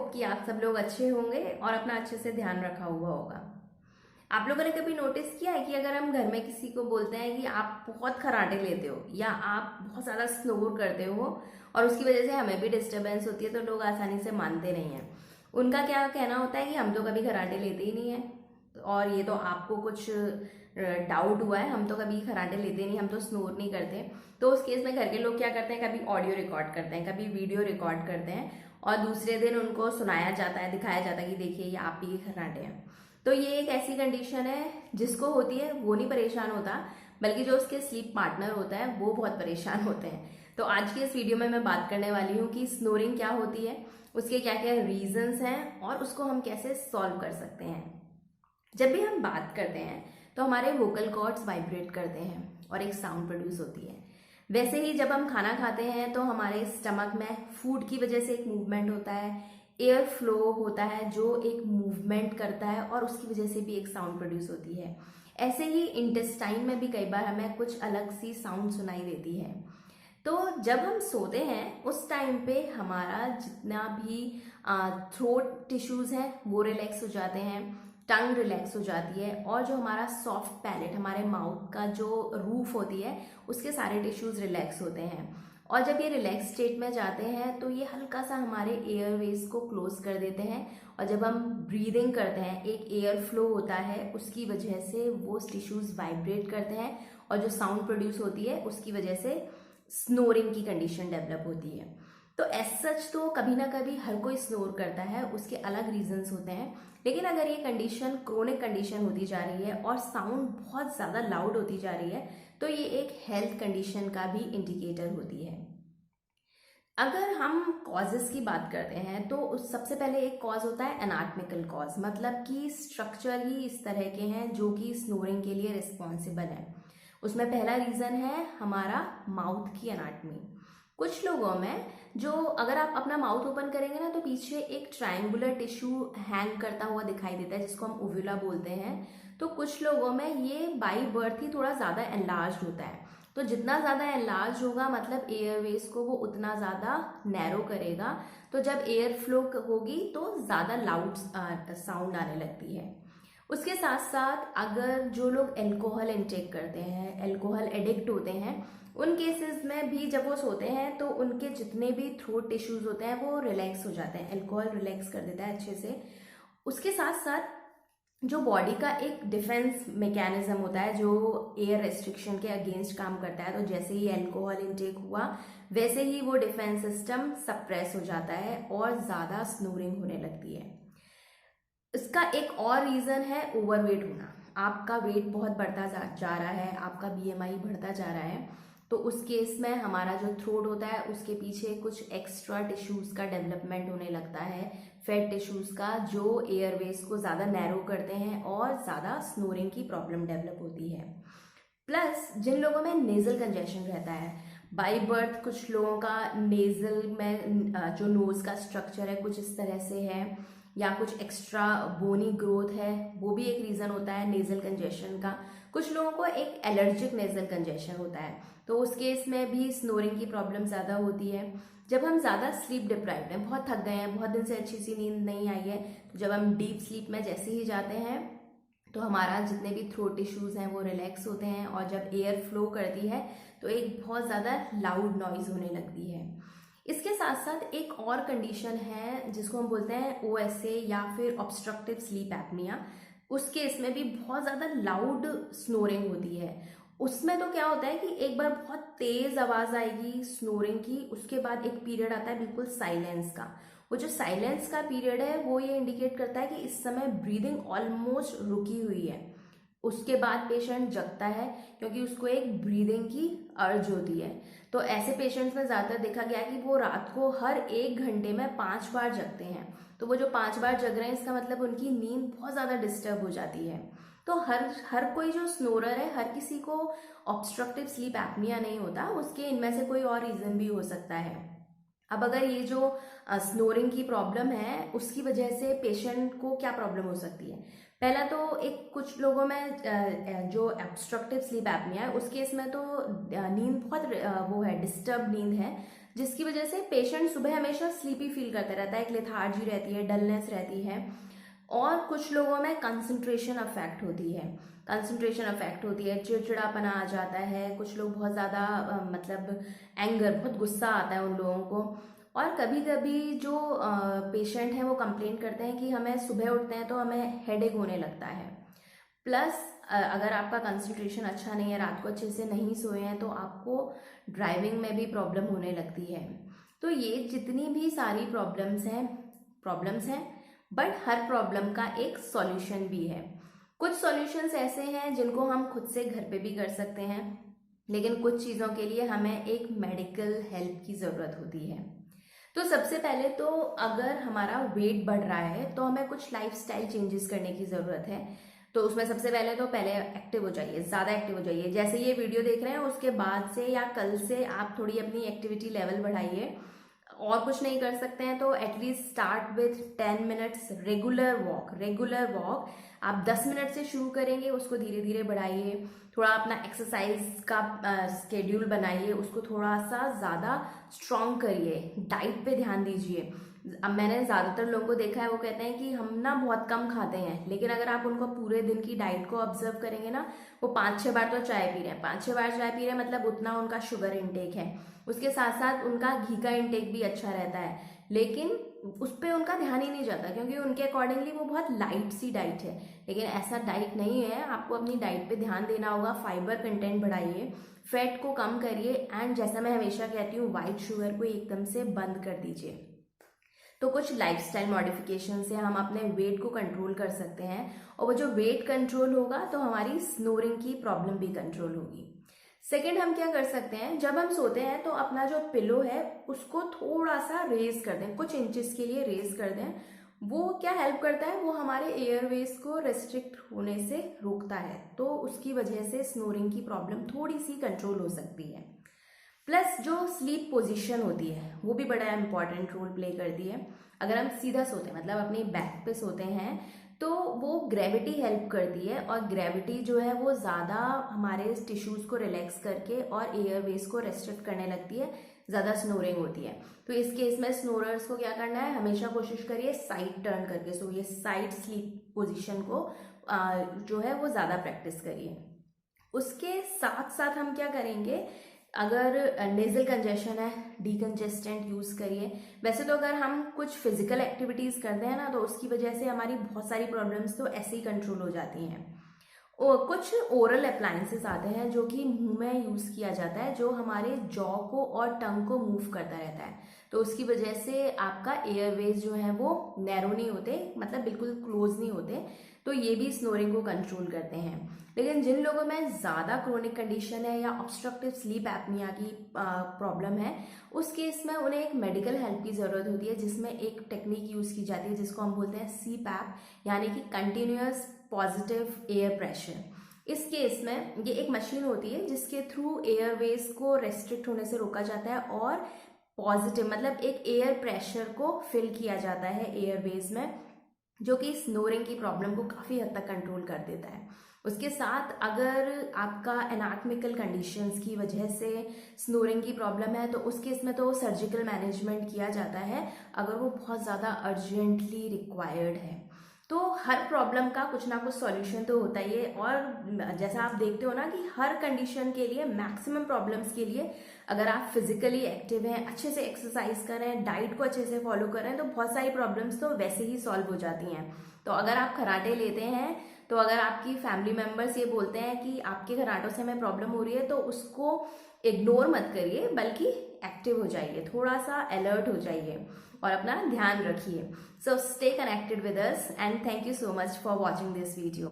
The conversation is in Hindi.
होप कि आप सब लोग अच्छे होंगे और अपना अच्छे से ध्यान रखा हुआ होगा। आप लोगों ने कभी नोटिस किया है कि अगर हम घर में किसी को बोलते हैं कि आप बहुत खर्राटे लेते हो या आप बहुत ज़्यादा स्नोर करते हो और उसकी वजह से हमें भी डिस्टरबेंस होती है, तो लोग आसानी से मानते नहीं हैं। उनका क्या कहना होता है कि हम तो कभी खर्राटे लेते ही नहीं है और ये तो आपको कुछ डाउट हुआ है, हम तो कभी खर्राटे लेते नहीं, हम तो स्नोर नहीं करते। तो उस केस में घर के लोग क्या करते हैं, कभी ऑडियो रिकॉर्ड करते हैं, कभी वीडियो रिकॉर्ड करते हैं और दूसरे दिन उनको सुनाया जाता है, दिखाया जाता है कि देखिए ये आप ही के खर्राटे हैं। तो ये एक ऐसी कंडीशन है जिसको होती है वो नहीं परेशान होता, बल्कि जो उसके स्लीप पार्टनर होता है वो बहुत परेशान होते हैं। तो आज की इस वीडियो में मैं बात करने वाली हूँ कि स्नोरिंग क्या होती है, उसके क्या क्या रीजंस हैं और उसको हम कैसे सॉल्व कर सकते हैं। जब भी हम बात करते हैं तो हमारे वोकल कॉर्ड्स वाइब्रेट करते हैं और एक साउंड प्रोड्यूस होती है। वैसे ही जब हम खाना खाते हैं तो हमारे स्टमक में फूड की वजह से एक मूवमेंट होता है, एयर फ्लो होता है जो एक मूवमेंट करता है और उसकी वजह से भी एक साउंड प्रोड्यूस होती है। ऐसे ही इंटेस्टाइन में भी कई बार हमें कुछ अलग सी साउंड सुनाई देती है। तो जब हम सोते हैं उस टाइम पे हमारा जितना भी थ्रोट टिश्यूज हैं वो रिलैक्स हो जाते हैं, टंग रिलैक्स हो जाती है और जो हमारा सॉफ्ट पैलेट, हमारे माउथ का जो रूफ होती है, उसके सारे टिश्यूज रिलैक्स होते हैं। और जब ये रिलैक्स स्टेट में जाते हैं तो ये हल्का सा हमारे एयरवेज को क्लोज कर देते हैं और जब हम ब्रीदिंग करते हैं एक एयर फ्लो होता है, उसकी वजह से वो टिश्यूज वाइब्रेट करते हैं और जो साउंड प्रोड्यूस होती है उसकी वजह से स्नोरिंग की कंडीशन डेवलप होती है। तो एज सच तो कभी ना कभी हर कोई स्नोर करता है, उसके अलग रीजंस होते हैं, लेकिन अगर ये कंडीशन क्रोनिक कंडीशन होती जा रही है और साउंड बहुत ज़्यादा लाउड होती जा रही है तो ये एक हेल्थ कंडीशन का भी इंडिकेटर होती है। अगर हम कॉजेस की बात करते हैं तो उस सबसे पहले एक कॉज होता है एनाटॉमिकल कॉज, मतलब कि स्ट्रक्चर ही इस तरह के हैं जो कि स्नोरिंग के लिए रिस्पॉन्सिबल है। उसमें पहला रीजन है हमारा माउथ की एनाटमी। कुछ लोगों में जो अगर आप अपना माउथ ओपन करेंगे ना तो पीछे एक ट्रायंगुलर टिश्यू हैंग करता हुआ दिखाई देता है जिसको हम ओव्यूला बोलते हैं। तो कुछ लोगों में ये बाई बर्थ ही थोड़ा ज्यादा एनलार्ज होता है। तो जितना ज्यादा एनलार्ज होगा मतलब एयरवेज को वो उतना ज्यादा नैरो करेगा, तो जब एयर फ्लो होगी तो ज्यादा लाउड साउंड आने लगती है। उसके साथ साथ अगर जो लोग अल्कोहल इनटेक करते हैं, अल्कोहल एडिक्ट होते हैं, उन केसेस में भी जब वो सोते हैं तो उनके जितने भी थ्रोट टिश्यूज होते हैं वो रिलैक्स हो जाते हैं, अल्कोहल रिलैक्स कर देता है अच्छे से। उसके साथ साथ जो बॉडी का एक डिफेंस मैकेनिज्म होता है जो एयर रेस्ट्रिक्शन के अगेंस्ट काम करता है, तो जैसे ही अल्कोहल इनटेक हुआ वैसे ही वो डिफेंस सिस्टम सप्रेस हो जाता है और ज़्यादा स्नोरिंग होने लगती है। इसका एक और रीज़न है ओवरवेट होना। आपका वेट बहुत बढ़ता जा रहा है, आपका बीएमआई बढ़ता जा रहा है, तो उस केस में हमारा जो थ्रोट होता है उसके पीछे कुछ एक्स्ट्रा टिश्यूज़ का डेवलपमेंट होने लगता है, फैट टिश्यूज़ का, जो एयरवेज को ज़्यादा नैरो करते हैं और ज़्यादा स्नोरिंग की प्रॉब्लम डेवलप होती है। प्लस जिन लोगों में नेजल कंजेशन रहता है बाई बर्थ, कुछ लोगों का नेजल में जो नोज का स्ट्रक्चर है कुछ इस तरह से है या कुछ एक्स्ट्रा बोनी ग्रोथ है, वो भी एक रीज़न होता है नेजल कंजेशन का। कुछ लोगों को एक एलर्जिक नेजल कंजेशन होता है, तो उस केस में भी स्नोरिंग की प्रॉब्लम ज़्यादा होती है। जब हम ज़्यादा स्लीप डिप्राइव्ड हैं, बहुत थक गए हैं, बहुत दिन से अच्छी सी नींद नहीं आई है, तो जब हम डीप स्लीप में जैसे ही जाते हैं तो हमारा जितने भी थ्रोट टिश्यूज हैं वो रिलैक्स होते हैं और जब एयर फ्लो करती है तो एक बहुत ज़्यादा लाउड नॉइज होने लगती है। इसके साथ साथ एक और कंडीशन है जिसको हम बोलते हैं ओएसए या फिर ऑब्स्ट्रक्टिव स्लीप एपनिया। उस केस में भी बहुत ज़्यादा लाउड स्नोरिंग होती है। उसमें तो क्या होता है कि एक बार बहुत तेज आवाज़ आएगी स्नोरिंग की, उसके बाद एक पीरियड आता है बिल्कुल साइलेंस का। वो जो साइलेंस का पीरियड है वो ये इंडिकेट करता है कि इस समय ब्रीदिंग ऑलमोस्ट रुकी हुई है। उसके बाद पेशेंट जगता है क्योंकि उसको एक ब्रीदिंग की अर्ज होती है। तो ऐसे पेशेंट्स में ज़्यादातर देखा गया कि वो रात को हर 1 घंटे में 5 बार जगते हैं। तो वो जो 5 बार जग रहे हैं इसका मतलब उनकी नींद बहुत ज़्यादा डिस्टर्ब हो जाती है। तो हर कोई जो स्नोरर है, हर किसी को ऑब्स्ट्रक्टिव स्लीप एपनिया नहीं होता, उसके इनमें से कोई और रीज़न भी हो सकता है। अब अगर ये जो स्नोरिंग की प्रॉब्लम है उसकी वजह से पेशेंट को क्या प्रॉब्लम हो सकती है, पहला तो एक कुछ लोगों में जो ऑब्स्ट्रक्टिव स्लीप एपनिया है उस केस में तो नींद बहुत वो है, डिस्टर्ब नींद है, जिसकी वजह से पेशेंट सुबह हमेशा स्लीपी फील करता रहता है, एक लेथार्जी रहती है, डलनेस रहती है। और कुछ लोगों में कंसंट्रेशन अफेक्ट होती है, चिड़चिड़ापना आ जाता है, कुछ लोग बहुत ज़्यादा मतलब एंगर, बहुत गुस्सा आता है उन लोगों को। और कभी कभी जो पेशेंट हैं वो कंप्लेन करते हैं कि हमें सुबह उठते हैं तो हमें हेडेक होने लगता है। प्लस अगर आपका कंसंट्रेशन अच्छा नहीं है, रात को अच्छे से नहीं सोए हैं, तो आपको ड्राइविंग में भी प्रॉब्लम होने लगती है। तो ये जितनी भी सारी प्रॉब्लम्स हैं, बट हर प्रॉब्लम का एक सॉल्यूशन भी है। कुछ सॉल्यूशंस ऐसे हैं जिनको हम खुद से घर पे भी कर सकते हैं, लेकिन कुछ चीज़ों के लिए हमें एक मेडिकल हेल्प की ज़रूरत होती है। तो सबसे पहले तो अगर हमारा वेट बढ़ रहा है तो हमें कुछ लाइफस्टाइल चेंजेस करने की ज़रूरत है। तो उसमें सबसे पहले एक्टिव हो जाइए, ज़्यादा एक्टिव हो जाइए। जैसे ये वीडियो देख रहे हैं उसके बाद से या कल से आप थोड़ी अपनी एक्टिविटी लेवल बढ़ाइए। और कुछ नहीं कर सकते हैं तो at least start with 10 minutes regular walk. आप 10 मिनट से शुरू करेंगे, उसको धीरे धीरे बढ़ाइए। थोड़ा अपना एक्सरसाइज का स्केड्यूल बनाइए, उसको थोड़ा सा ज़्यादा स्ट्रॉन्ग करिए। डाइट पे ध्यान दीजिए। अब मैंने ज़्यादातर लोगों को देखा है, वो कहते हैं कि हम ना बहुत कम खाते हैं, लेकिन अगर आप उनको पूरे दिन की डाइट को ऑब्जर्व करेंगे ना, वो 5-6 बार तो चाय पी रहे हैं। 5-6 बार चाय पी रहे हैं मतलब उतना उनका शुगर इंटेक है। उसके साथ साथ उनका घी का इंटेक भी अच्छा रहता है, लेकिन उस पर उनका ध्यान ही नहीं जाता क्योंकि उनके अकॉर्डिंगली वो बहुत लाइट सी डाइट है। लेकिन ऐसा डाइट नहीं है, आपको अपनी डाइट पे ध्यान देना होगा। फाइबर कंटेंट बढ़ाइए, फैट को कम करिए, एंड जैसा मैं हमेशा कहती हूँ, वाइट शुगर को एकदम से बंद कर दीजिए। तो कुछ लाइफस्टाइल मॉडिफिकेशन से हम अपने वेट को कंट्रोल कर सकते हैं, और वो जो वेट कंट्रोल होगा तो हमारी स्नोरिंग की प्रॉब्लम भी कंट्रोल होगी। सेकेंड, हम क्या कर सकते हैं, जब हम सोते हैं तो अपना जो पिलो है उसको थोड़ा सा रेज कर दें, कुछ इंचेस के लिए रेज कर दें। वो क्या हेल्प करता है, वो हमारे एयरवेज को रेस्ट्रिक्ट होने से रोकता है, तो उसकी वजह से स्नोरिंग की प्रॉब्लम थोड़ी सी कंट्रोल हो सकती है। प्लस जो स्लीप पोजीशन होती है वो भी बड़ा इंपॉर्टेंट रोल प्ले करती है। अगर हम सीधा सोते हैं, मतलब अपनी बैक पे सोते हैं, तो वो ग्रेविटी हेल्प करती है, और ग्रेविटी जो है वो ज़्यादा हमारे टिश्यूज़ को रिलैक्स करके और एयरवेज को रेस्ट्रिक्ट करने लगती है, ज़्यादा स्नोरिंग होती है। तो इस केस में स्नोरर्स को क्या करना है, हमेशा कोशिश करिए साइड टर्न करके सोइए, साइड स्लीप पोजीशन को जो है वो ज़्यादा प्रैक्टिस करिए। उसके साथ साथ हम क्या करेंगे, अगर नेजल कंजेशन है, डीकंजेस्टेंट यूज़ करिए। वैसे तो अगर हम कुछ फिजिकल एक्टिविटीज़ करते हैं ना, तो उसकी वजह से हमारी बहुत सारी प्रॉब्लम्स तो ऐसे ही कंट्रोल हो जाती हैं। और कुछ ओरल अप्लायंसेस आते हैं जो कि मुंह में यूज़ किया जाता है, जो हमारे जॉ को और टंग को मूव करता रहता है। तो उसकी वजह से आपका एयरवेज जो है वो नैरो नहीं होते, मतलब बिल्कुल क्लोज नहीं होते, तो ये भी स्नोरिंग को कंट्रोल करते हैं। लेकिन जिन लोगों में ज़्यादा क्रोनिक कंडीशन है या ऑब्स्ट्रक्टिव स्लीप एपनिया की प्रॉब्लम है, उस केस में उन्हें एक मेडिकल हेल्प की ज़रूरत होती है, जिसमें एक टेक्निक यूज़ की जाती है जिसको हम बोलते हैं CPAP, यानी कि कंटिन्यूअस पॉजिटिव एयर प्रेशर। इस केस में ये एक मशीन होती है जिसके थ्रू एयरवेज को रेस्ट्रिक्ट होने से रोका जाता है, और पॉजिटिव मतलब एक एयर प्रेशर को फिल किया जाता है एयरवेज में, जो कि स्नोरिंग की प्रॉब्लम को काफ़ी हद तक कंट्रोल कर देता है। उसके साथ अगर आपका एनाटॉमिकल कंडीशंस की वजह से स्नोरिंग की प्रॉब्लम है, तो उस केस में तो सर्जिकल मैनेजमेंट किया जाता है, अगर वो बहुत ज़्यादा अर्जेंटली रिक्वायर्ड है। तो हर प्रॉब्लम का कुछ ना कुछ सॉल्यूशन तो होता ही है, और जैसा आप देखते हो ना कि हर कंडीशन के लिए, मैक्सिमम प्रॉब्लम्स के लिए, अगर आप फिजिकली एक्टिव हैं, अच्छे से एक्सरसाइज कर रहे हैं, डाइट को अच्छे से फॉलो कर रहे हैं, तो बहुत सारी प्रॉब्लम्स तो वैसे ही सॉल्व हो जाती हैं। तो अगर आप कराटे लेते हैं, तो अगर आपकी फैमिली मेम्बर्स ये बोलते हैं कि आपके कराटों से हमें प्रॉब्लम हो रही है, तो उसको इग्नोर मत करिए, बल्कि एक्टिव हो जाइए, थोड़ा सा अलर्ट हो जाइए और अपना ध्यान रखिए। So stay connected with us, and thank you so much for watching this video.